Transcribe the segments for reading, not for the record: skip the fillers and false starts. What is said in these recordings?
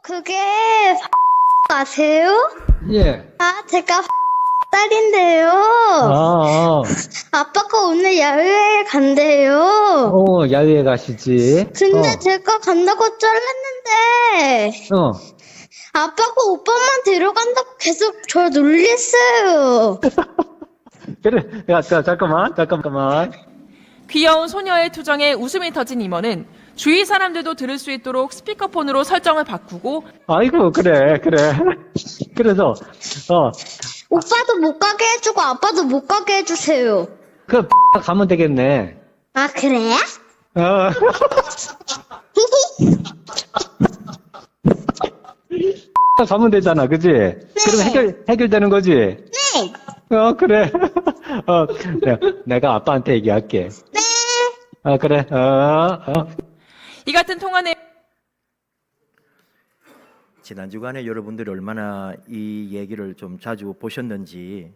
그게 아세요? 예. 제가 딸인데요. 아빠가 오늘 야외에 간대요. 야외에 가시지. 근데 제가 간다고 잘랐는데 아빠가 오빠만 데려간다고 계속 저 놀렸어요. 그래. 야, 잠깐만. 귀여운 소녀의 투정에 웃음이 터진 이모는 주위 사람들도 들을 수 있도록 스피커폰으로 설정을 바꾸고 아이고, 그래. 그래서, 오빠도 못 가게 해주고 아빠도 못 가게 해주세요. 가면 되겠네. 아, 그래요? 어. 가면 되잖아, 그지? 그럼 해결되는 거지? 네. 그래. 내가 아빠한테 얘기할게. 네. 그래. 이 같은 통화 내용 지난 주간에 여러분들이 얼마나 이 얘기를 좀 자주 보셨는지,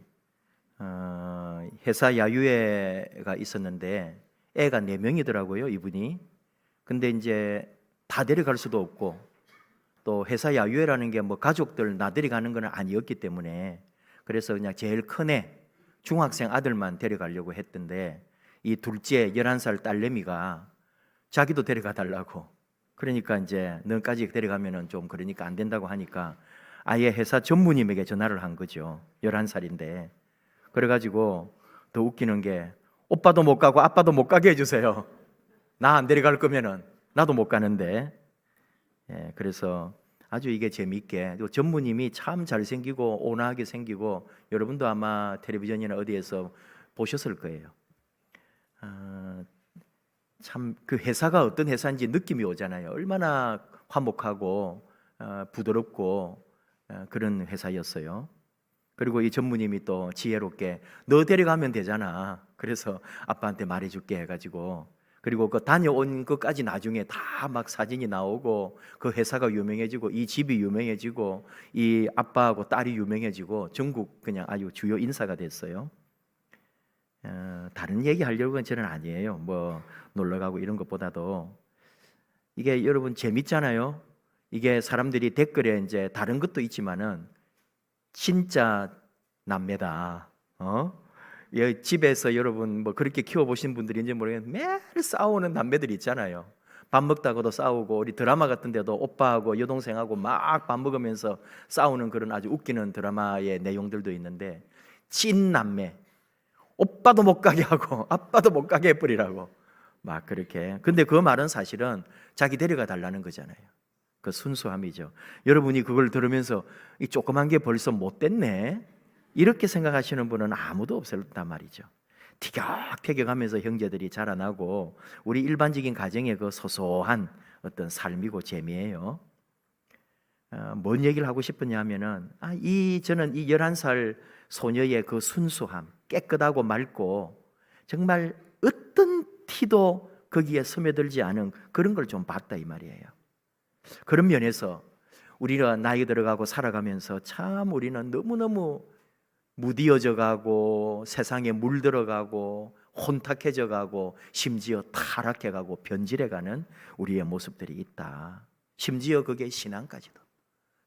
회사 야유회가 있었는데 애가 4명이더라고요, 이분이. 근데 이제 다 데려갈 수도 없고, 또 회사 야유회라는 게 뭐 가족들 나들이 가는 건 아니었기 때문에, 그래서 그냥 제일 큰 애, 중학생 아들만 데려가려고 했던데, 이 둘째 11살 딸내미가 자기도 데려가 달라고. 그러니까 이제 너까지 데려가면은 좀 그러니까 안 된다고 하니까 아예 회사 전무님에게 전화를 한 거죠. 11살인데. 그래가지고 더 웃기는 게 오빠도 못 가고 아빠도 못 가게 해주세요. 나 안 데려갈 거면은 나도 못 가는데. 예, 그래서 아주 이게 재미있게, 전무님이 참 잘생기고 온화하게 생기고, 여러분도 아마 텔레비전이나 어디에서 보셨을 거예요. 참 그 회사가 어떤 회사인지 느낌이 오잖아요. 얼마나 화목하고 부드럽고 그런 회사였어요. 그리고 이 전무님이 또 지혜롭게 너 데려가면 되잖아. 그래서 아빠한테 말해줄게 해가지고, 그리고 그 다녀온 것까지 나중에 다 막 사진이 나오고, 그 회사가 유명해지고 이 집이 유명해지고 이 아빠하고 딸이 유명해지고 전국 그냥 아주 주요 인사가 됐어요. 다른 얘기 하려고는 저는 아니에요. 뭐 놀러 가고 이런 것보다도 이게 여러분 재밌잖아요. 이게 사람들이 댓글에 이제 다른 것도 있지만은 진짜 남매다. 집에서 여러분 뭐 그렇게 키워보신 분들인지 모르겠는데 매일 싸우는 남매들 있잖아요. 밥 먹다가도 싸우고, 우리 드라마 같은 데도 오빠하고 여동생하고 막 밥 먹으면서 싸우는 그런 아주 웃기는 드라마의 내용들도 있는데, 찐 남매, 오빠도 못 가게 하고 아빠도 못 가게 해버리라고 막 그렇게. 근데 그 말은 사실은 자기 데려가 달라는 거잖아요. 그 순수함이죠. 여러분이 그걸 들으면서 이 조그만 게 벌써 못됐네 이렇게 생각하시는 분은 아무도 없었단 말이죠. 티격태격하면서 형제들이 자라나고 우리 일반적인 가정의 그 소소한 어떤 삶이고 재미예요. 뭔 얘기를 하고 싶었냐 하면은 저는 이 11살 소녀의 그 순수함, 깨끗하고 맑고 정말 어떤 티도 거기에 스며들지 않은 그런 걸 좀 봤다 이 말이에요. 그런 면에서 우리가 나이 들어가고 살아가면서 참 우리는 너무너무 무디어져 가고 세상에 물들어가고 혼탁해져 가고 심지어 타락해 가고 변질해 가는 우리의 모습들이 있다. 심지어 그게 신앙까지도.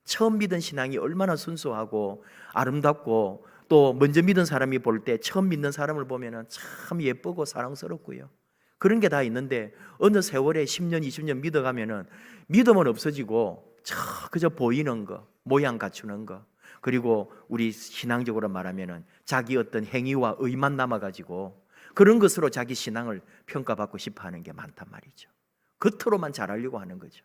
처음 믿은 신앙이 얼마나 순수하고 아름답고, 또 먼저 믿은 사람이 볼 때 처음 믿는 사람을 보면 참 예쁘고 사랑스럽고요. 그런 게 다 있는데 어느 세월에 10년 20년 믿어가면은 믿음은 없어지고 그저 보이는 거, 모양 갖추는 거, 그리고 우리 신앙적으로 말하면은 자기 어떤 행위와 의만 남아가지고 그런 것으로 자기 신앙을 평가받고 싶어하는 게 많단 말이죠. 겉으로만 잘하려고 하는 거죠.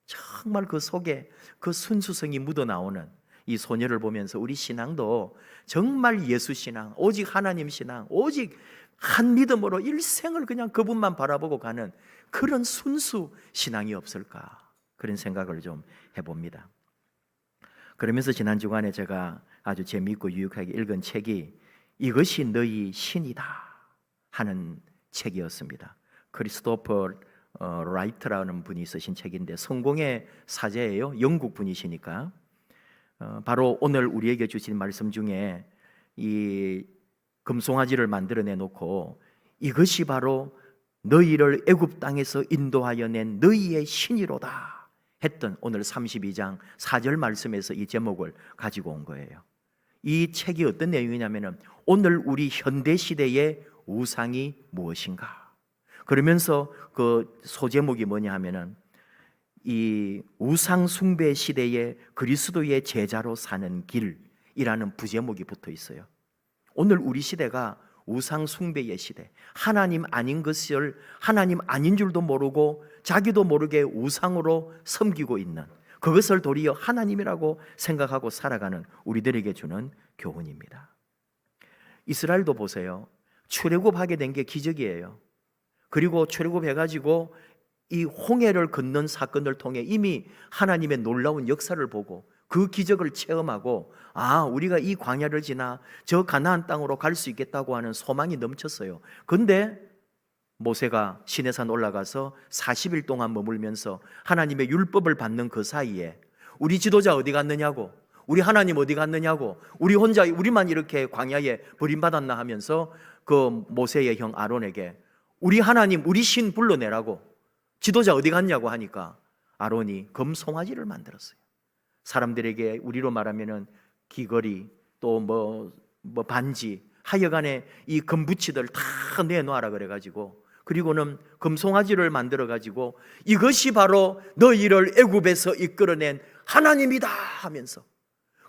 정말 그 속에 그 순수성이 묻어나오는 이 소녀를 보면서 우리 신앙도 정말 예수 신앙, 오직 하나님 신앙, 오직 한 믿음으로 일생을 그냥 그분만 바라보고 가는 그런 순수 신앙이 없을까, 그런 생각을 좀 해봅니다. 그러면서 지난 주간에 제가 아주 재미있고 유익하게 읽은 책이 이것이 너희 신이다 하는 책이었습니다. 크리스토퍼 라이트라는 분이 쓰신 책인데 성공의 사제예요. 영국 분이시니까. 바로 오늘 우리에게 주신 말씀 중에 이 금송아지를 만들어내 놓고 이것이 바로 너희를 애굽 땅에서 인도하여 낸 너희의 신이로다 했던 오늘 32장 4절 말씀에서 이 제목을 가지고 온 거예요. 이 책이 어떤 내용이냐면은 오늘 우리 현대 시대의 우상이 무엇인가? 그러면서 그 소제목이 뭐냐 하면은 이 우상 숭배 시대의 그리스도의 제자로 사는 길이라는 부제목이 붙어 있어요. 오늘 우리 시대가 우상 숭배의 시대, 하나님 아닌 것을 하나님 아닌 줄도 모르고 자기도 모르게 우상으로 섬기고 있는, 그것을 도리어 하나님이라고 생각하고 살아가는 우리들에게 주는 교훈입니다. 이스라엘도 보세요. 출애굽하게 된 게 기적이에요. 그리고 출애굽해가지고 이 홍해를 건넌 사건을 통해 이미 하나님의 놀라운 역사를 보고 그 기적을 체험하고, 우리가 이 광야를 지나 저 가나안 땅으로 갈 수 있겠다고 하는 소망이 넘쳤어요. 그런데 모세가 시내산 올라가서 40일 동안 머물면서 하나님의 율법을 받는 그 사이에 우리 지도자 어디 갔느냐고, 우리 하나님 어디 갔느냐고, 우리만 이렇게 광야에 버림받았나 하면서 그 모세의 형 아론에게 우리 하나님, 우리 신 불러내라고, 지도자 어디 갔냐고 하니까 아론이 금송아지를 만들었어요. 사람들에게 우리로 말하면은 귀걸이, 또 뭐 반지, 하여간에 이 금붙이들 다 내놓아라 그래가지고, 그리고는 금송아지를 만들어가지고 이것이 바로 너희를 애굽에서 이끌어낸 하나님이다 하면서,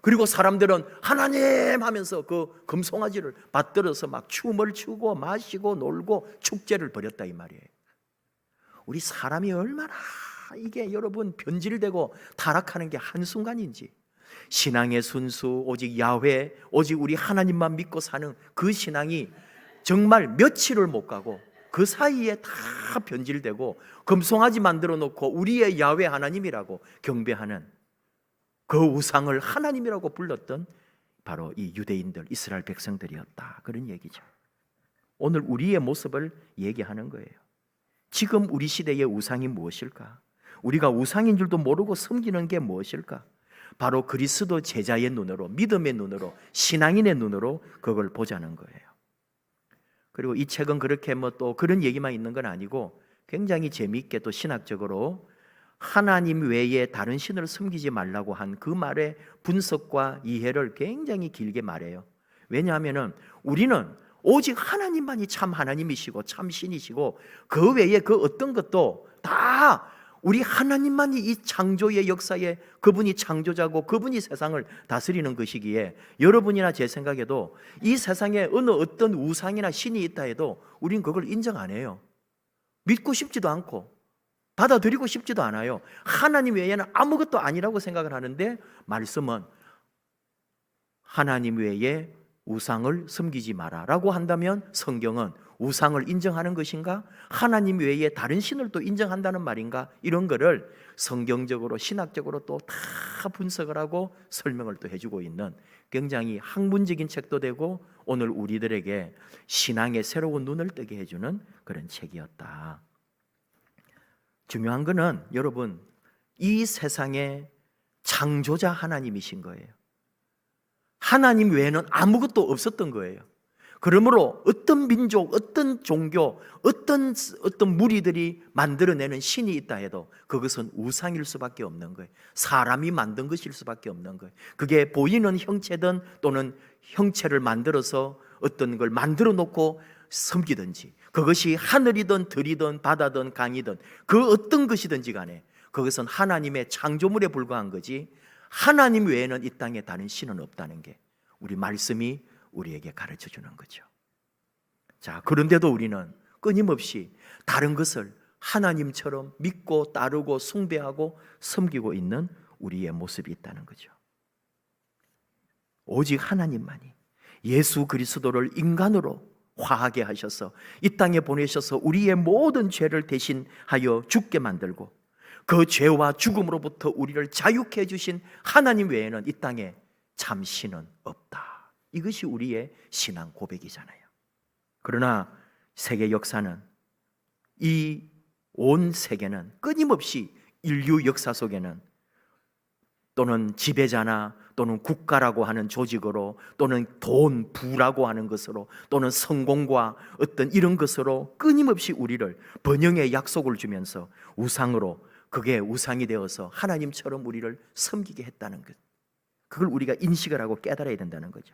그리고 사람들은 하나님 하면서 그 금송아지를 받들어서 막 춤을 추고 마시고 놀고 축제를 벌였다 이 말이에요. 우리 사람이 얼마나 이게 여러분 변질되고 타락하는 게 한순간인지, 신앙의 순수 오직 야훼, 오직 우리 하나님만 믿고 사는 그 신앙이 정말 며칠을 못 가고 그 사이에 다 변질되고 금송아지 만들어 놓고 우리의 야훼 하나님이라고 경배하는 그 우상을 하나님이라고 불렀던 바로 이 유대인들, 이스라엘 백성들이었다, 그런 얘기죠. 오늘 우리의 모습을 얘기하는 거예요. 지금 우리 시대의 우상이 무엇일까? 우리가 우상인 줄도 모르고 섬기는 게 무엇일까? 바로 그리스도 제자의 눈으로, 믿음의 눈으로, 신앙인의 눈으로 그걸 보자는 거예요. 그리고 이 책은 그렇게 또 그런 얘기만 있는 건 아니고 굉장히 재미있게 또 신학적으로 하나님 외에 다른 신을 섬기지 말라고 한 그 말의 분석과 이해를 굉장히 길게 말해요. 왜냐하면 우리는 오직 하나님만이 참 하나님이시고 참 신이시고 그 외에 그 어떤 것도 다 우리 하나님만이 이 창조의 역사에 그분이 창조자고 그분이 세상을 다스리는 것이기에, 여러분이나 제 생각에도 이 세상에 어느 어떤 우상이나 신이 있다 해도 우린 그걸 인정 안 해요. 믿고 싶지도 않고 받아들이고 싶지도 않아요. 하나님 외에는 아무것도 아니라고 생각을 하는데, 말씀은 하나님 외에 우상을 섬기지 마라 라고 한다면 성경은 우상을 인정하는 것인가? 하나님 외에 다른 신을 또 인정한다는 말인가? 이런 거를 성경적으로 신학적으로 또 다 분석을 하고 설명을 또 해주고 있는 굉장히 학문적인 책도 되고 오늘 우리들에게 신앙의 새로운 눈을 뜨게 해주는 그런 책이었다. 중요한 거는 여러분, 이 세상의 창조자 하나님이신 거예요. 하나님 외에는 아무것도 없었던 거예요. 그러므로 어떤 민족, 어떤 종교, 어떤 무리들이 만들어내는 신이 있다 해도 그것은 우상일 수밖에 없는 거예요. 사람이 만든 것일 수밖에 없는 거예요. 그게 보이는 형체든 또는 형체를 만들어서 어떤 걸 만들어 놓고 섬기든지, 그것이 하늘이든 들이든 바다든 강이든 그 어떤 것이든지 간에 그것은 하나님의 창조물에 불과한 거지, 하나님 외에는 이 땅에 다른 신은 없다는 게 우리 말씀이 우리에게 가르쳐 주는 거죠. 자, 그런데도 우리는 끊임없이 다른 것을 하나님처럼 믿고 따르고 숭배하고 섬기고 있는 우리의 모습이 있다는 거죠. 오직 하나님만이 예수 그리스도를 인간으로 화하게 하셔서 이 땅에 보내셔서 우리의 모든 죄를 대신하여 죽게 만들고 그 죄와 죽음으로부터 우리를 자유케 해주신 하나님 외에는 이 땅에 참 신은 없다. 이것이 우리의 신앙 고백이잖아요. 그러나 세계 역사는, 이 온 세계는 끊임없이 인류 역사 속에는 또는 지배자나 또는 국가라고 하는 조직으로 또는 돈, 부라고 하는 것으로 또는 성공과 어떤 이런 것으로 끊임없이 우리를 번영의 약속을 주면서 우상으로 그게 우상이 되어서 하나님처럼 우리를 섬기게 했다는 것. 그걸 우리가 인식을 하고 깨달아야 된다는 거죠.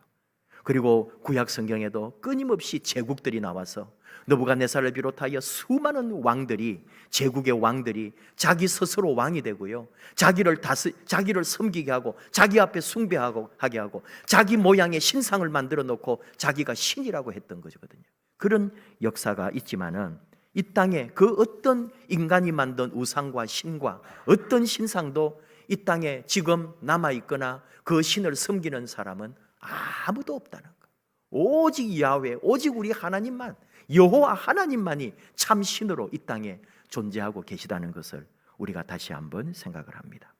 그리고 구약 성경에도 끊임없이 제국들이 나와서 느부갓네살을 비롯하여 수많은 왕들이, 제국의 왕들이 자기 스스로 왕이 되고요, 자기를 섬기게 하고 자기 앞에 숭배하게 하고 자기 모양의 신상을 만들어 놓고 자기가 신이라고 했던 거거든요. 그런 역사가 있지만은 이 땅에 그 어떤 인간이 만든 우상과 신과 어떤 신상도 이 땅에 지금 남아있거나 그 신을 섬기는 사람은 아무도 없다는 것. 오직 야훼, 오직 우리 하나님만, 여호와 하나님만이 참 신으로 이 땅에 존재하고 계시다는 것을 우리가 다시 한번 생각을 합니다.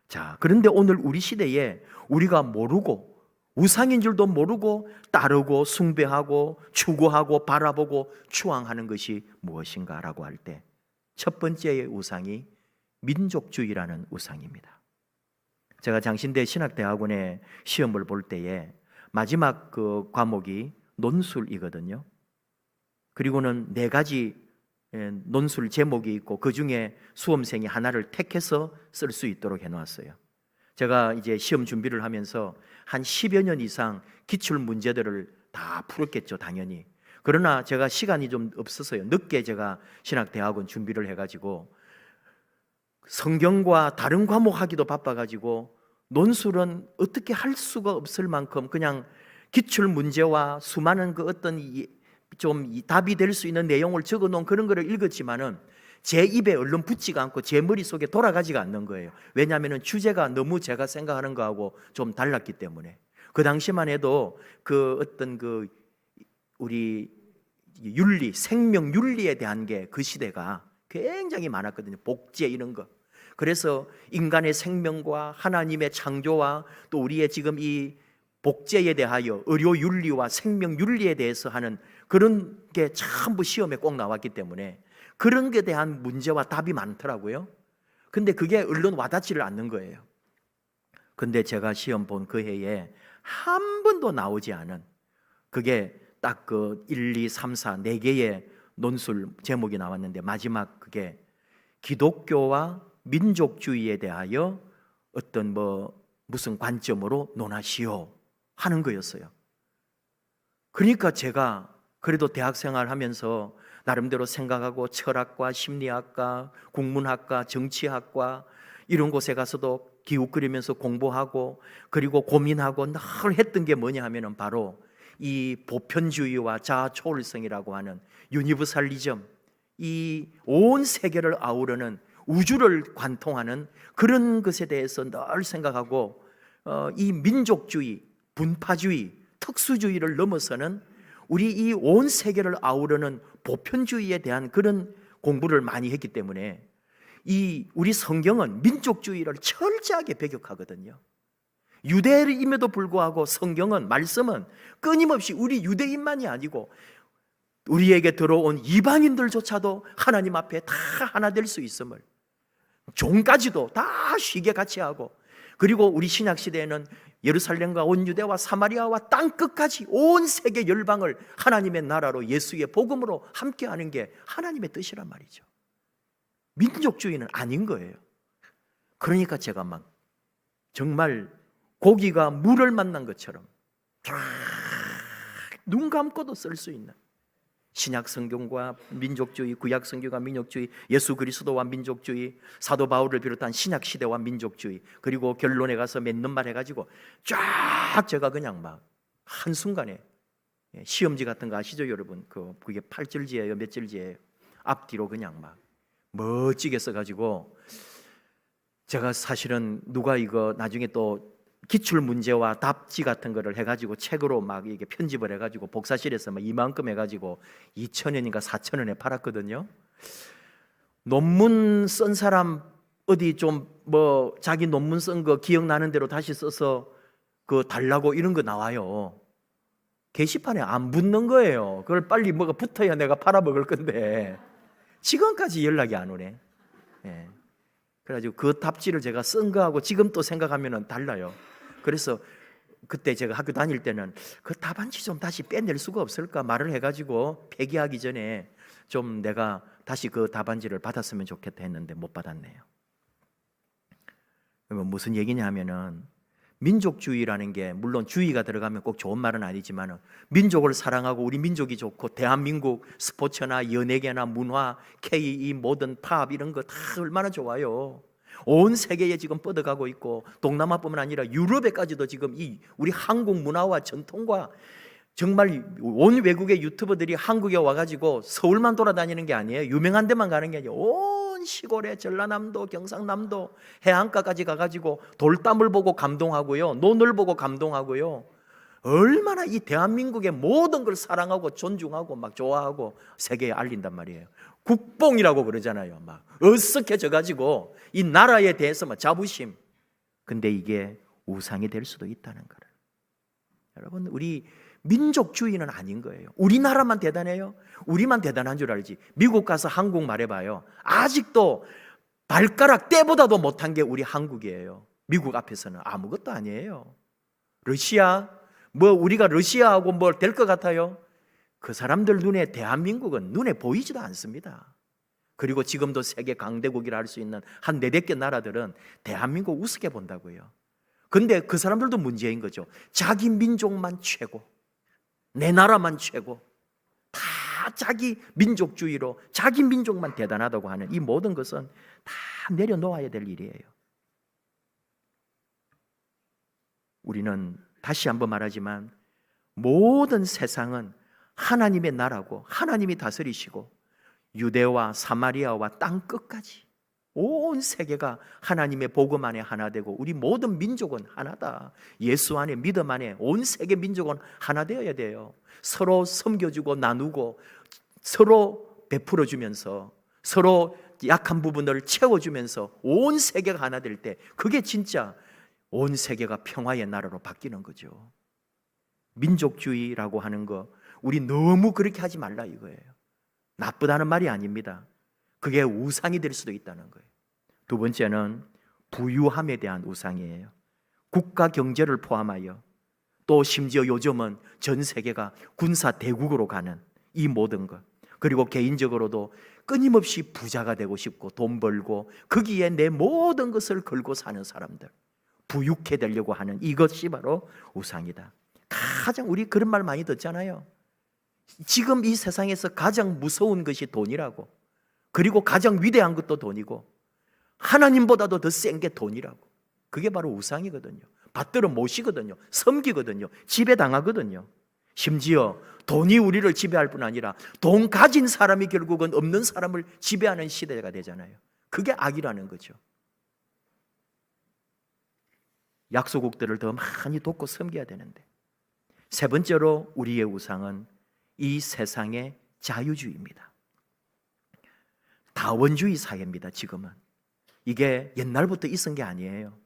자, 그런데 오늘 우리 시대에 우리가 모르고, 우상인 줄도 모르고 따르고 숭배하고 추구하고 바라보고 추앙하는 것이 무엇인가라고 할 때 첫 번째의 우상이 민족주의라는 우상입니다. 제가 장신대 신학대학원에 시험을 볼 때에 마지막 그 과목이 논술이거든요. 그리고는 4가지 논술 제목이 있고 그 중에 수험생이 하나를 택해서 쓸 수 있도록 해놓았어요. 제가 이제 시험 준비를 하면서 한 10여 년 이상 기출 문제들을 다 풀었겠죠, 당연히. 그러나 제가 시간이 좀 없어서요. 늦게 제가 신학대학원 준비를 해가지고 성경과 다른 과목 하기도 바빠가지고 논술은 어떻게 할 수가 없을 만큼 그냥 기출 문제와 수많은 그 어떤 좀 답이 될 수 있는 내용을 적어놓은 그런 거를 읽었지만은 제 입에 얼른 붙지가 않고 제 머릿속에 돌아가지가 않는 거예요. 왜냐하면 주제가 너무 제가 생각하는 거하고 좀 달랐기 때문에. 그 당시만 해도 그 어떤 그 우리 윤리, 생명 윤리에 대한 게 그 시대가 굉장히 많았거든요. 복제 이런 거. 그래서 인간의 생명과 하나님의 창조와 또 우리의 지금 이 복제에 대하여 의료 윤리와 생명 윤리에 대해서 하는 그런 게 전부 시험에 꼭 나왔기 때문에 그런 게 대한 문제와 답이 많더라고요. 근데 그게 얼른 와닿지를 않는 거예요. 근데 제가 시험 본 그 해에 한 번도 나오지 않은, 그게 딱 그 1, 2, 3, 4 4개의 논술 제목이 나왔는데 마지막 그게 기독교와 민족주의에 대하여 어떤 무슨 관점으로 논하시오 하는 거였어요. 그러니까 제가 그래도 대학생활 하면서 나름대로 생각하고 철학과 심리학과 국문학과 정치학과 이런 곳에 가서도 기웃거리면서 공부하고 그리고 고민하고 늘 했던 게 뭐냐 하면은 바로 이 보편주의와 자아초월성이라고 하는 유니버살리즘, 이 온 세계를 아우르는 우주를 관통하는 그런 것에 대해서 늘 생각하고 이 민족주의, 분파주의, 특수주의를 넘어서는 우리 이 온 세계를 아우르는 보편주의에 대한 그런 공부를 많이 했기 때문에 이 우리 성경은 민족주의를 철저하게 배격하거든요. 유대인임에도 불구하고 성경은, 말씀은 끊임없이 우리 유대인만이 아니고 우리에게 들어온 이방인들조차도 하나님 앞에 다 하나 될 수 있음을, 종까지도 다 쉬게 같이 하고, 그리고 우리 신약시대에는 예루살렘과 온 유대와 사마리아와 땅끝까지 온 세계 열방을 하나님의 나라로 예수의 복음으로 함께하는 게 하나님의 뜻이란 말이죠. 민족주의는 아닌 거예요. 그러니까 제가 막 정말 고기가 물을 만난 것처럼 눈 감고도 쓸 수 있는 신약 성경과 민족주의, 구약 성경과 민족주의, 예수 그리스도와 민족주의, 사도 바울을 비롯한 신약 시대와 민족주의, 그리고 결론에 가서 맺는 말 해가지고 쫙 제가 그냥 막 한순간에, 시험지 같은 거 아시죠 여러분? 그게 8절지예요 몇 절지예요? 앞뒤로 그냥 막 멋지게 써가지고, 제가 사실은 누가 이거 나중에 또 기출 문제와 답지 같은 거를 해가지고 책으로 막 이게 편집을 해가지고 복사실에서 막 이만큼 해가지고 2,000원인가 4,000원에 팔았거든요. 논문 쓴 사람 어디 좀 자기 논문 쓴 거 기억나는 대로 다시 써서 그 달라고 이런 거 나와요. 게시판에 안 붙는 거예요. 그걸 빨리 뭐가 붙어야 내가 팔아먹을 건데 지금까지 연락이 안 오네. 예. 그래가지고 그 답지를 제가 쓴 거하고 지금 또 생각하면 달라요. 그래서 그때 제가 학교 다닐 때는 그 답안지 좀 다시 빼낼 수가 없을까 말을 해가지고 폐기하기 전에 좀 내가 다시 그 답안지를 받았으면 좋겠다 했는데 못 받았네요. 그러면 무슨 얘기냐 하면은 민족주의라는 게 물론 주의가 들어가면 꼭 좋은 말은 아니지만 민족을 사랑하고 우리 민족이 좋고 대한민국 스포츠나 연예계나 문화, K, 이 모든 팝 이런 거 다 얼마나 좋아요. 온 세계에 지금 뻗어가고 있고 동남아뿐만 아니라 유럽에까지도 지금 이 우리 한국 문화와 전통과 정말 온 외국의 유튜버들이 한국에 와가지고 서울만 돌아다니는 게 아니에요. 유명한 데만 가는 게 아니에요. 온 시골에 전라남도, 경상남도, 해안가까지 가가지고 돌담을 보고 감동하고요, 논을 보고 감동하고요. 얼마나 이 대한민국의 모든 걸 사랑하고 존중하고 막 좋아하고 세계에 알린단 말이에요. 국뽕이라고 그러잖아요. 막 어색해져가지고 이 나라에 대해서 막 자부심. 근데 이게 우상이 될 수도 있다는 거를. 여러분, 우리 민족주의는 아닌 거예요. 우리나라만 대단해요? 우리만 대단한 줄 알지. 미국 가서 한국 말해봐요. 아직도 발가락 때보다도 못한 게 우리 한국이에요. 미국 앞에서는 아무것도 아니에요. 러시아, 뭐 우리가 러시아하고 뭘 될 것 같아요? 그 사람들 눈에 대한민국은 눈에 보이지도 않습니다. 그리고 지금도 세계 강대국이라 할 수 있는 한 4-5개 나라들은 대한민국 우습게 본다고요. 근데 그 사람들도 문제인 거죠. 자기 민족만 최고, 내 나라만 최고, 다 자기 민족주의로 자기 민족만 대단하다고 하는 이 모든 것은 다 내려놓아야 될 일이에요. 우리는 다시 한번 말하지만 모든 세상은 하나님의 나라고 하나님이 다스리시고 유대와 사마리아와 땅 끝까지 온 세계가 하나님의 복음 안에 하나 되고 우리 모든 민족은 하나다. 예수 안에 믿음 안에 온 세계 민족은 하나 되어야 돼요. 서로 섬겨주고 나누고 서로 베풀어주면서 서로 약한 부분을 채워주면서 온 세계가 하나 될 때 그게 진짜 온 세계가 평화의 나라로 바뀌는 거죠. 민족주의라고 하는 거 우리 너무 그렇게 하지 말라 이거예요. 나쁘다는 말이 아닙니다. 그게 우상이 될 수도 있다는 거예요. 두 번째는 부유함에 대한 우상이에요. 국가 경제를 포함하여 또 심지어 요즘은 전 세계가 군사 대국으로 가는 이 모든 것, 그리고 개인적으로도 끊임없이 부자가 되고 싶고 돈 벌고 거기에 내 모든 것을 걸고 사는 사람들, 부유해 되려고 하는 이것이 바로 우상이다. 가장 우리 그런 말 많이 듣잖아요. 지금 이 세상에서 가장 무서운 것이 돈이라고, 그리고 가장 위대한 것도 돈이고 하나님보다도 더 센 게 돈이라고. 그게 바로 우상이거든요. 받들어 모시거든요. 섬기거든요. 지배당하거든요. 심지어 돈이 우리를 지배할 뿐 아니라 돈 가진 사람이 결국은 없는 사람을 지배하는 시대가 되잖아요. 그게 악이라는 거죠. 약소국들을 더 많이 돕고 섬겨야 되는데, 세 번째로 우리의 우상은 이 세상의 자유주의입니다. 다원주의 사회입니다. 지금은 이게 옛날부터 있은 게 아니에요.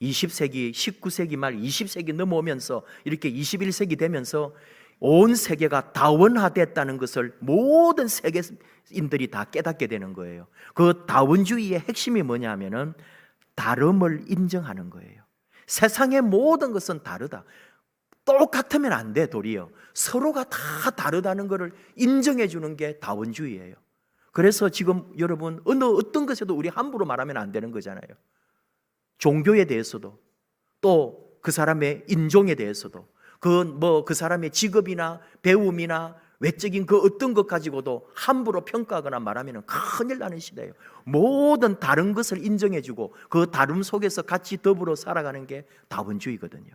20세기, 19세기 말 20세기 넘어오면서 이렇게 21세기 되면서 온 세계가 다원화됐다는 것을 모든 세계인들이 다 깨닫게 되는 거예요. 그 다원주의의 핵심이 뭐냐면은 다름을 인정하는 거예요. 세상의 모든 것은 다르다. 똑같으면 안 돼. 도리어 서로가 다 다르다는 것을 인정해 주는 게 다원주의예요. 그래서 지금 여러분 어떤 것에도 우리 함부로 말하면 안 되는 거잖아요. 종교에 대해서도 또 그 사람의 인종에 대해서도 그 사람의 직업이나 배움이나 외적인 그 어떤 것 가지고도 함부로 평가하거나 말하면 큰일 나는 시대예요. 모든 다른 것을 인정해주고 그 다름 속에서 같이 더불어 살아가는 게 다원주의거든요.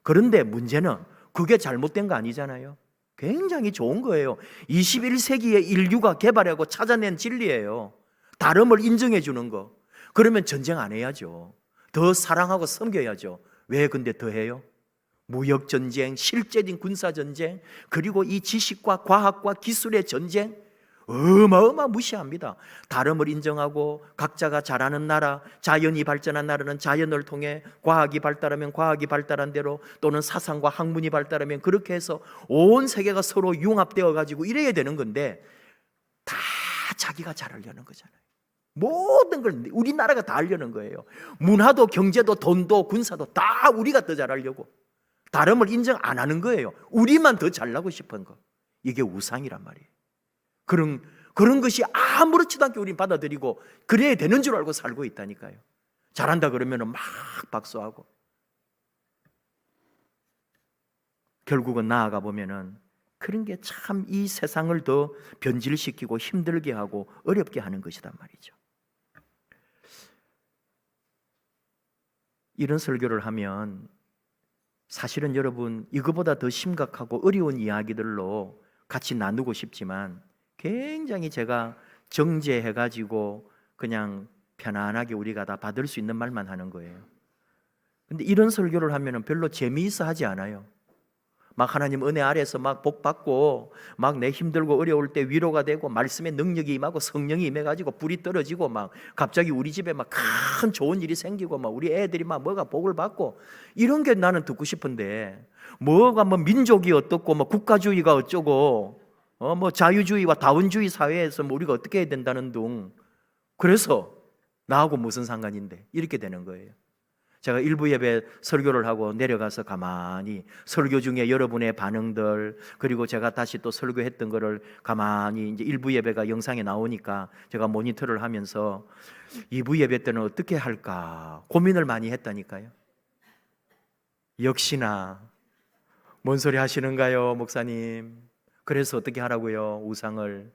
그런데 문제는 그게 잘못된 거 아니잖아요. 굉장히 좋은 거예요. 21세기에 인류가 개발하고 찾아낸 진리예요. 다름을 인정해 주는 거. 그러면 전쟁 안 해야죠. 더 사랑하고 섬겨야죠. 왜 근데 더 해요? 무역전쟁, 실제적인 군사전쟁, 그리고 이 지식과 과학과 기술의 전쟁, 무시합니다. 다름을 인정하고 각자가 잘하는 나라, 자연이 발전한 나라는 자연을 통해 과학이 발달하면 과학이 발달한 대로, 또는 사상과 학문이 발달하면 그렇게 해서 온 세계가 서로 융합되어 가지고 이래야 되는 건데 다 자기가 잘하려는 거잖아요. 모든 걸 우리나라가 다 하려는 거예요. 문화도 경제도 돈도 군사도 다 우리가 더 잘하려고. 다름을 인정 안 하는 거예요. 우리만 더 잘나고 싶은 거. 이게 우상이란 말이에요. 그런 것이 아무렇지도 않게 우린 받아들이고 그래야 되는 줄 알고 살고 있다니까요. 잘한다 그러면 막 박수하고, 결국은 나아가 보면은 그런 게 참 이 세상을 더 변질시키고 힘들게 하고 어렵게 하는 것이단 말이죠. 이런 설교를 하면 사실은 여러분 이거보다 더 심각하고 어려운 이야기들로 같이 나누고 싶지만 굉장히 제가 정제해가지고 그냥 편안하게 우리가 다 받을 수 있는 말만 하는 거예요. 근데 이런 설교를 하면 별로 재미있어 하지 않아요. 막 하나님 은혜 아래서 막 복 받고 막 내 힘들고 어려울 때 위로가 되고 말씀의 능력이 임하고 성령이 임해가지고 불이 떨어지고 막 갑자기 우리 집에 막 큰 좋은 일이 생기고 막 우리 애들이 막 뭐가 복을 받고 이런 게 나는 듣고 싶은데, 뭐가 뭐 민족이 어떻고 뭐 국가주의가 어쩌고 뭐 자유주의와 다원주의 사회에서 뭐 우리가 어떻게 해야 된다는 둥, 그래서 나하고 무슨 상관인데 이렇게 되는 거예요. 제가 일부 예배 설교를 하고 내려가서 가만히 설교 중에 여러분의 반응들, 그리고 제가 다시 또 설교했던 거를 가만히 이제 일부 예배가 영상에 나오니까 제가 모니터를 하면서 2부 예배 때는 어떻게 할까 고민을 많이 했다니까요. 역시나 뭔 소리 하시는가요, 목사님? 그래서 어떻게 하라고요, 우상을?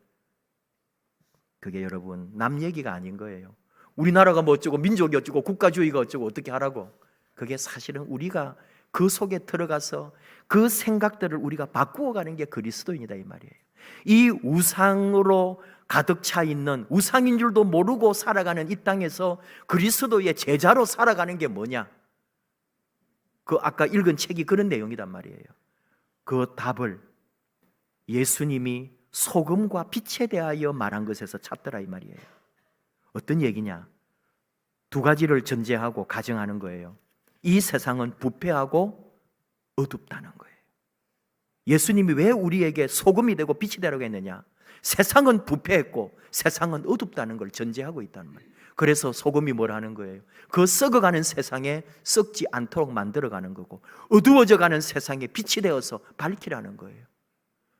그게 여러분 남 얘기가 아닌 거예요. 우리나라가 뭐 어쩌고 민족이 어쩌고 국가주의가 어쩌고 어떻게 하라고. 그게 사실은 우리가 그 속에 들어가서 그 생각들을 우리가 바꾸어 가는 게 그리스도인이다 이 말이에요. 이 우상으로 가득 차 있는, 우상인 줄도 모르고 살아가는 이 땅에서 그리스도의 제자로 살아가는 게 뭐냐, 그 아까 읽은 책이 그런 내용이란 말이에요. 그 답을 예수님이 소금과 빛에 대하여 말한 것에서 찾더라 이 말이에요. 어떤 얘기냐? 두 가지를 전제하고 가정하는 거예요. 이 세상은 부패하고 어둡다는 거예요. 예수님이 왜 우리에게 소금이 되고 빛이 되라고 했느냐? 세상은 부패했고 세상은 어둡다는 걸 전제하고 있다는 말이에요. 그래서 소금이 뭘 하는 거예요? 그 썩어가는 세상에 썩지 않도록 만들어가는 거고, 어두워져가는 세상에 빛이 되어서 밝히라는 거예요.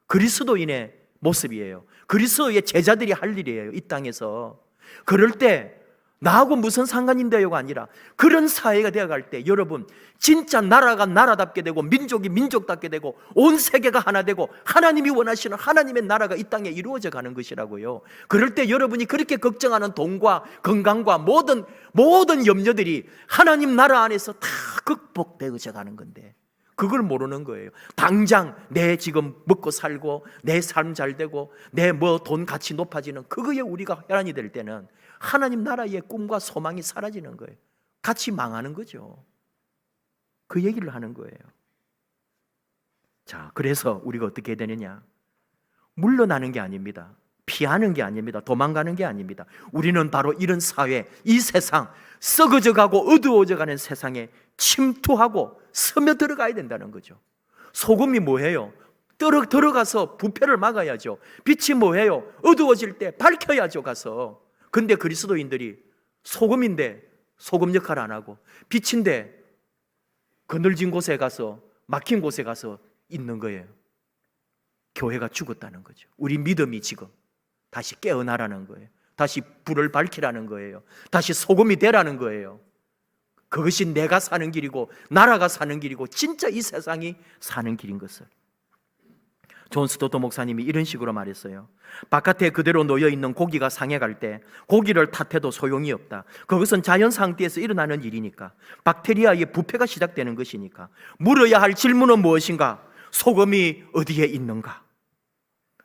그리스도인의 모습이에요. 그리스도의 제자들이 할 일이에요, 이 땅에서. 그럴 때 나하고 무슨 상관인데요가 아니라 그런 사회가 되어갈 때 여러분 진짜 나라가 나라답게 되고 민족이 민족답게 되고 온 세계가 하나 되고 하나님이 원하시는 하나님의 나라가 이 땅에 이루어져 가는 것이라고요. 그럴 때 여러분이 그렇게 걱정하는 돈과 건강과 모든 염려들이 하나님 나라 안에서 다 극복되어져 가는 건데 그걸 모르는 거예요. 당장 내 지금 먹고 살고 내 삶 잘 되고 내 뭐 돈 가치 높아지는 그거에 우리가 혈안이 될 때는 하나님 나라의 꿈과 소망이 사라지는 거예요. 같이 망하는 거죠. 그 얘기를 하는 거예요. 자, 그래서 우리가 어떻게 해야 되느냐? 물러나는 게 아닙니다. 피하는 게 아닙니다. 도망가는 게 아닙니다. 우리는 바로 이런 사회, 이 세상, 썩어져 가고 어두워져 가는 세상에 침투하고 스며 들어가야 된다는 거죠. 소금이 뭐예요? 들어가서 부패를 막아야죠. 빛이 뭐예요? 어두워질 때 밝혀야죠, 가서. 근데 그리스도인들이 소금인데 소금 역할 안 하고, 빛인데 그늘진 곳에 가서, 막힌 곳에 가서 있는 거예요. 교회가 죽었다는 거죠. 우리 믿음이 지금 다시 깨어나라는 거예요. 다시 불을 밝히라는 거예요. 다시 소금이 되라는 거예요. 그것이 내가 사는 길이고 나라가 사는 길이고 진짜 이 세상이 사는 길인 것을. 존 스토트 목사님이 이런 식으로 말했어요. 바깥에 그대로 놓여있는 고기가 상해갈 때 고기를 탓해도 소용이 없다. 그것은 자연 상태에서 일어나는 일이니까, 박테리아의 부패가 시작되는 것이니까. 물어야 할 질문은 무엇인가? 소금이 어디에 있는가?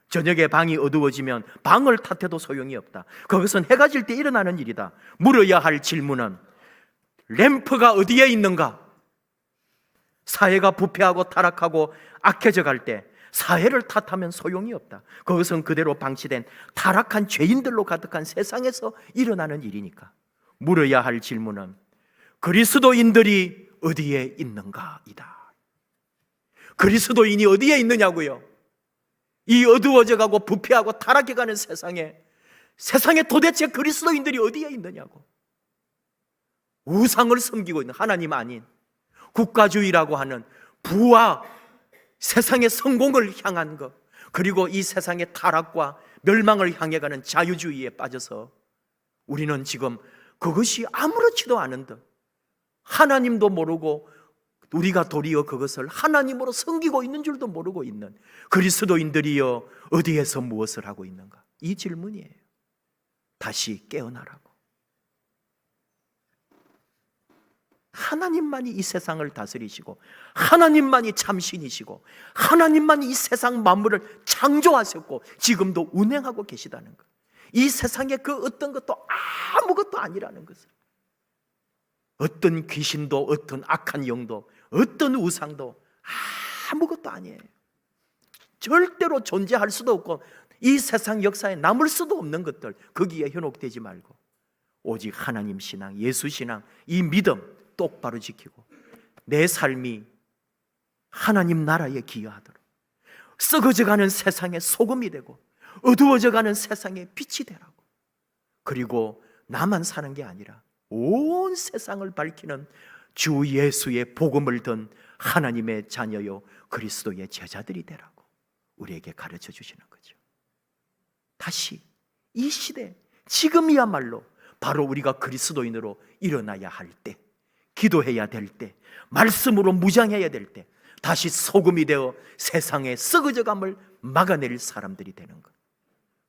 저녁에 방이 어두워지면 방을 탓해도 소용이 없다. 그것은 해가 질 때 일어나는 일이다. 물어야 할 질문은 램프가 어디에 있는가? 사회가 부패하고 타락하고 악해져 갈 때 사회를 탓하면 소용이 없다. 그것은 그대로 방치된 타락한 죄인들로 가득한 세상에서 일어나는 일이니까. 물어야 할 질문은 그리스도인들이 어디에 있는가이다. 그리스도인이 어디에 있느냐고요? 이 어두워져 가고 부패하고 타락해 가는 세상에 도대체 그리스도인들이 어디에 있느냐고. 우상을 섬기고 있는, 하나님 아닌 국가주의라고 하는 부와 세상의 성공을 향한 것, 그리고 이 세상의 타락과 멸망을 향해 가는 자유주의에 빠져서 우리는 지금 그것이 아무렇지도 않은 듯, 하나님도 모르고 우리가 도리어 그것을 하나님으로 섬기고 있는 줄도 모르고 있는 그리스도인들이여 어디에서 무엇을 하고 있는가? 이 질문이에요. 다시 깨어나라고. 하나님만이 이 세상을 다스리시고 하나님만이 참신이시고 하나님만이 이 세상 만물을 창조하셨고 지금도 운행하고 계시다는 것. 이 세상의 그 어떤 것도 아무것도 아니라는 것을, 어떤 귀신도 어떤 악한 영도 어떤 우상도 아무것도 아니에요. 절대로 존재할 수도 없고 이 세상 역사에 남을 수도 없는 것들, 거기에 현혹되지 말고 오직 하나님 신앙, 예수 신앙, 이 믿음 똑바로 지키고 내 삶이 하나님 나라에 기여하도록 썩어져가는 세상의 소금이 되고 어두워져가는 세상의 빛이 되라고. 그리고 나만 사는 게 아니라 온 세상을 밝히는 주 예수의 복음을 든 하나님의 자녀요 그리스도의 제자들이 되라고 우리에게 가르쳐 주시는 거죠. 다시 이 시대, 지금이야말로 바로 우리가 그리스도인으로 일어나야 할 때, 기도해야 될 때, 말씀으로 무장해야 될 때, 다시 소금이 되어 세상의 썩어져감을 막아낼 사람들이 되는 것.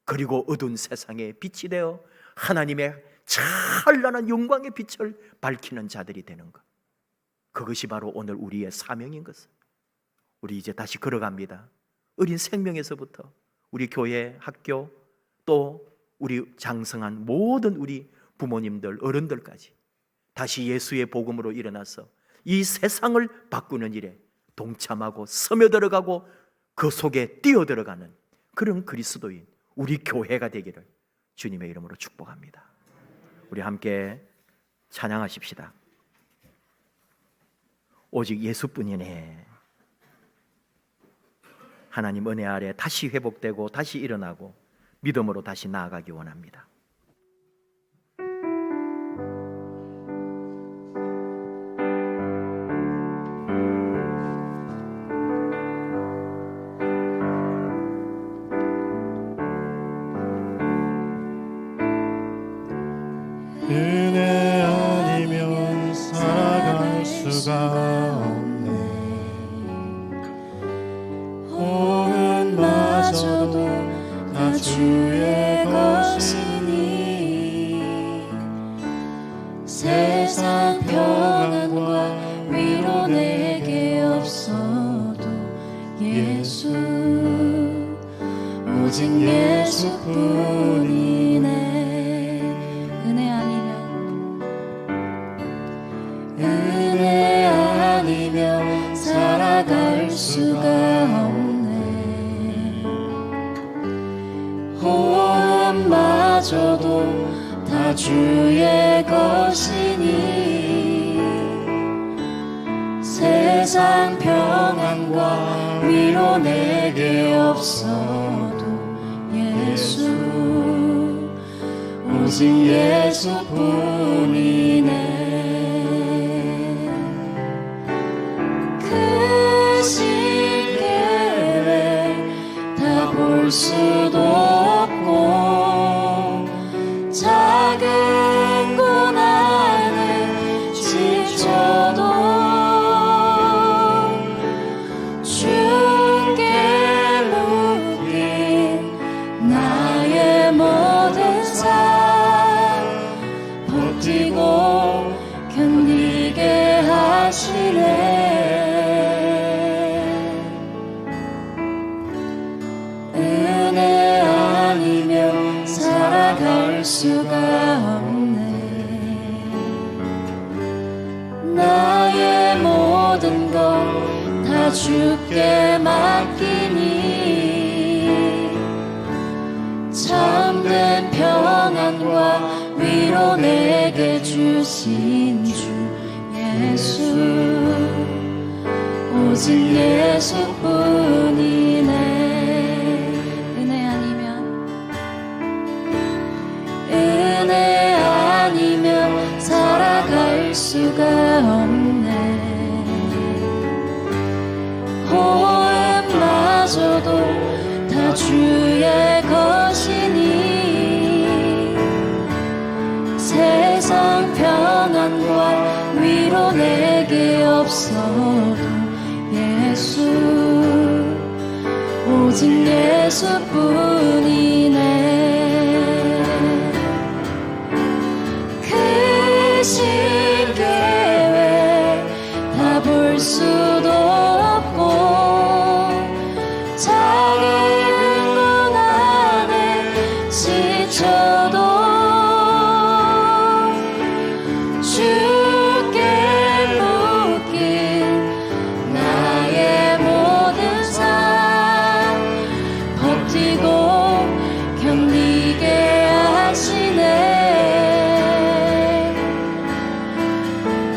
그리고 어두운 세상에 빛이 되어 하나님의 찬란한 영광의 빛을 밝히는 자들이 되는 것. 그것이 바로 오늘 우리의 사명인 것은. 우리 이제 다시 걸어갑니다. 어린 생명에서부터 우리 교회, 학교, 또 우리 장성한 모든 우리 부모님들, 어른들까지 다시 예수의 복음으로 일어나서 이 세상을 바꾸는 일에 동참하고 스며들어가고 그 속에 뛰어들어가는 그런 그리스도인 우리 교회가 되기를 주님의 이름으로 축복합니다. 우리 함께 찬양하십시다. 오직 예수뿐이네. 하나님 은혜 아래 다시 회복되고 다시 일어나고 믿음으로 다시 나아가기 원합니다. 은혜 아니면 살아갈 수가 없네. 호흡마저도 다 주의 것이니 세상 평안과 위로 내게 없어도 예수, 오직 예수뿐이네. 은혜 아니면 살아갈 수가 없네. 호흡마저도 다 주의 것이니 세상 평안과 위로 내게 없어도 예수, 오직 예수뿐이네. 볼 수도 없고 작은 고난을 지쳐도 주께 묶인 나의 모든 삶 버티고 견디게 하시네. 살아갈 수가 없네. 나의 모든 것 다 주께 맡기니 참된 평안과 위로 내게 주신 주 예수, 오직 예수뿐이네. 은혜 아니면 살아갈 수가 없네. 호흡마저도 다 다 주의 것이니 세상 평안과 위로 내게 없어도 예수 오직 예수뿐이네. 크신 계획 다 볼 수도 없고 작은 문 안에 지쳐도 주께 묶인 나의 모든 삶 버티고 견디게 하시네.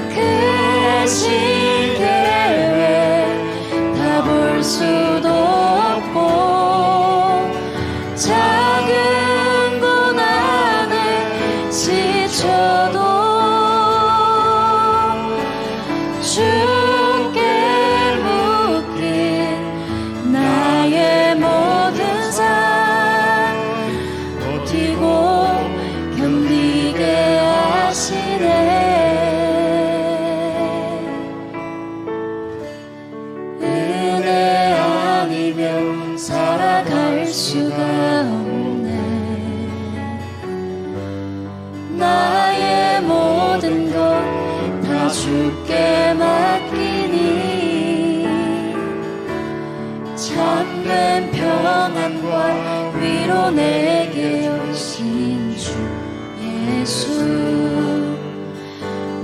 크신 계획 다 볼 수도 없고 작은 문 안에 지쳐도 주께 묶인 나의 모든 삶 버티고 견디게 하시네. 은혜 아니면 살아갈 수가 없네. 나의 모든 것 다 주께 맡기니 참된 평안과 위로 내게 오신 주 예수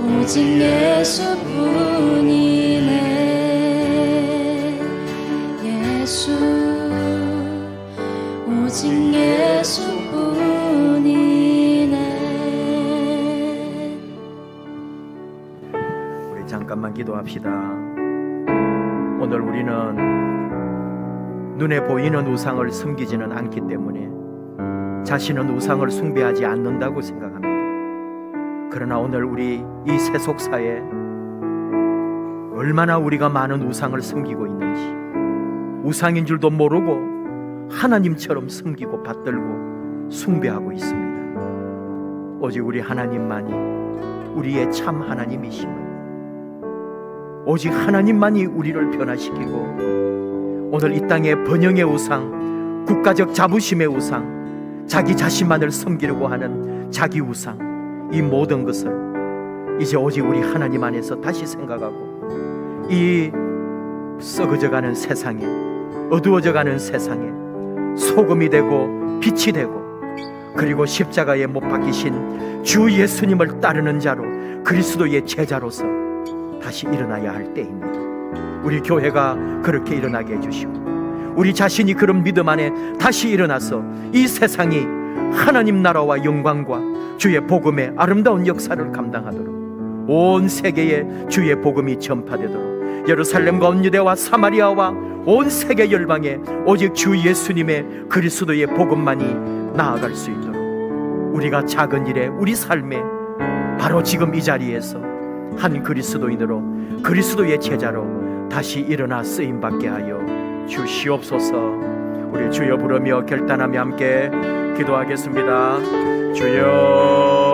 오직 예수뿐이네. 예수 오직 예수뿐이네. 우리 잠깐만 기도합시다. 오늘 우리는 눈에 보이는 우상을 섬기지는 않기 때문에 자신은 우상을 숭배하지 않는다고 생각합니다. 그러나 오늘 우리 이 세속사에 얼마나 우리가 많은 우상을 섬기고 있는지, 우상인 줄도 모르고 하나님처럼 섬기고 받들고 숭배하고 있습니다. 오직 우리 하나님만이 우리의 참 하나님이심을, 오직 하나님만이 우리를 변화시키고 오늘 이 땅의 번영의 우상, 국가적 자부심의 우상, 자기 자신만을 섬기려고 하는 자기 우상, 이 모든 것을 이제 오직 우리 하나님 안에서 다시 생각하고 이 썩어져가는 세상에, 어두워져가는 세상에 소금이 되고 빛이 되고, 그리고 십자가에 못 박히신 주 예수님을 따르는 자로, 그리스도의 제자로서 다시 일어나야 할 때입니다. 우리 교회가 그렇게 일어나게 해주시고 우리 자신이 그런 믿음 안에 다시 일어나서 이 세상이 하나님 나라와 영광과 주의 복음의 아름다운 역사를 감당하도록 온 세계에 주의 복음이 전파되도록 예루살렘과 온 유대와 사마리아와 온 세계 열방에 오직 주 예수님의 그리스도의 복음만이 나아갈 수 있도록 우리가 작은 일에 우리 삶에 바로 지금 이 자리에서 한 그리스도인으로, 그리스도의 제자로 다시 일어나 쓰임받게 하여 주시옵소서. 우리 주여 부르며 결단하며 함께 기도하겠습니다. 주여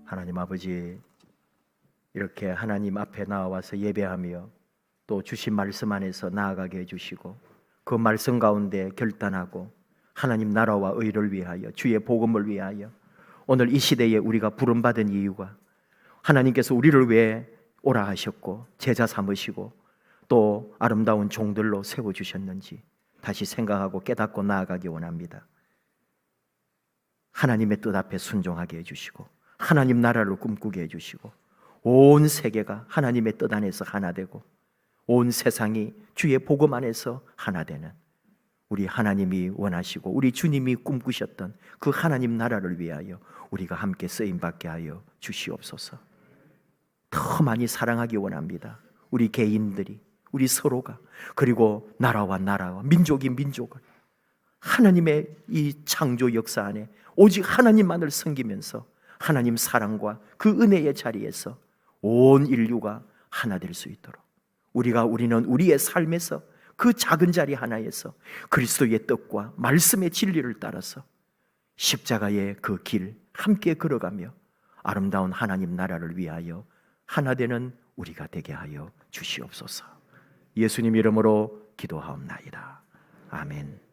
하나님 아버지, 이렇게 하나님 앞에 나와서 예배하며 또 주신 말씀 안에서 나아가게 해주시고 그 말씀 가운데 결단하고 하나님 나라와 의를 위하여 주의 복음을 위하여 오늘 이 시대에 우리가 부름받은 이유가 하나님께서 우리를 왜 오라 하셨고 제자 삼으시고 또 아름다운 종들로 세워주셨는지 다시 생각하고 깨닫고 나아가기 원합니다. 하나님의 뜻 앞에 순종하게 해주시고 하나님 나라를 꿈꾸게 해주시고 온 세계가 하나님의 뜻 안에서 하나 되고 온 세상이 주의 복음 안에서 하나 되는 우리 하나님이 원하시고 우리 주님이 꿈꾸셨던 그 하나님 나라를 위하여 우리가 함께 쓰임받게 하여 주시옵소서. 더 많이 사랑하기 원합니다. 우리 개인들이, 우리 서로가, 그리고 나라와 민족이 민족을 하나님의 이 창조 역사 안에 오직 하나님만을 섬기면서 하나님 사랑과 그 은혜의 자리에서 온 인류가 하나 될 수 있도록 우리는 우리의 삶에서 그 작은 자리 하나에서 그리스도의 뜻과 말씀의 진리를 따라서 십자가의 그 길 함께 걸어가며 아름다운 하나님 나라를 위하여 하나 되는 우리가 되게 하여 주시옵소서. 예수님 이름으로 기도하옵나이다. 아멘.